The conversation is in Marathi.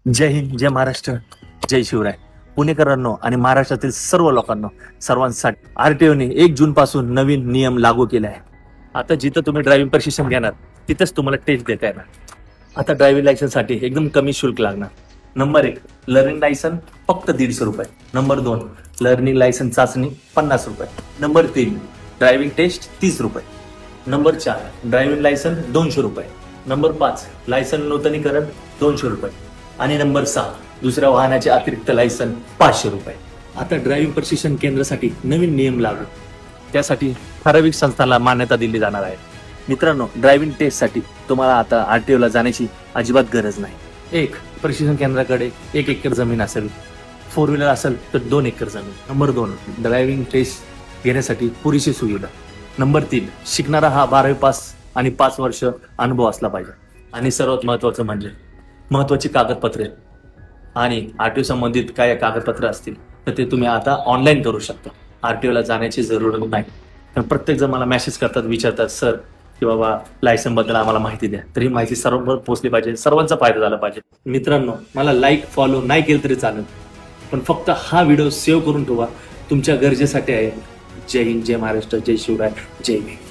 जय हिंद, जय महाराष्ट्र, जय शिवराय. पुणेकरांनो आणि महाराष्ट्रातील सर्व लोकांना सर्वांसाठी आरटीओने 1 जून पासून नवीन नियम लागू केले आहे. आता जिथं तुम्ही ड्रायव्हिंग प्रशिक्षण घेणार तिथंच तुम्हाला टेस्ट देता येणार. आता ड्रायव्हिंग लायसन्स साठी एकदम कमी शुल्क लागणार. नंबर 1 लर्निंग लायसन फक्त 150 रुपये. नंबर 2 लर्निंग लायसन चाचणी 50 रुपये. नंबर 3 ड्रायव्हिंग टेस्ट 30 रुपये. नंबर 4 ड्रायव्हिंग लायसन 200 रुपये. नंबर 5 लायसन नूतनीकरण 200 रुपये. आणि नंबर 6 दुसऱ्या वाहनाचे अतिरिक्त लायसन 500 रुपये. आता ड्रायव्हिंग प्रशिक्षण केंद्रासाठी नवीन नियम लागू. त्यासाठी ठराविक संस्थांना मान्यता दिली जाणार आहे. मित्रांनो, ड्रायव्हिंग टेस्टसाठी तुम्हाला आता आरटीओला जाण्याची अजिबात गरज नाही. 1 प्रशिक्षण केंद्राकडे 1 एकर जमीन असेल, 4 व्हीलर असेल तर 2 एकर जमीन. नंबर 2 ड्रायव्हिंग टेस्ट घेण्यासाठी पुरेशी सुविधा. नंबर 3 शिकणारा हा 12वी पास आणि 5 वर्ष अनुभव असला पाहिजे. आणि सर्वात महत्वाचं म्हणजे महत्वाची कागदपत्रे आणि आरटीओ संबंधित काय कागदपत्र असतील तर ते तुम्ही आता ऑनलाईन करू शकता. आरटीओला जाण्याची जरूरत नाही. पण प्रत्येक जण मला मेसेज करतात, विचारतात, सर की बाबा लायसन बद्दल आम्हाला माहिती द्या. तर ही माहिती सर्वांवर पोहोचली पाहिजे, सर्वांचा फायदा झाला पाहिजे. मित्रांनो, मला लाईक फॉलो नाही केलं तरी चालेल, पण फक्त हा व्हिडिओ सेव्ह करून ठेवा. तुमच्या गरजेसाठी आहे. जय हिंद, जय महाराष्ट्र, जय शिवराय, जय भीम.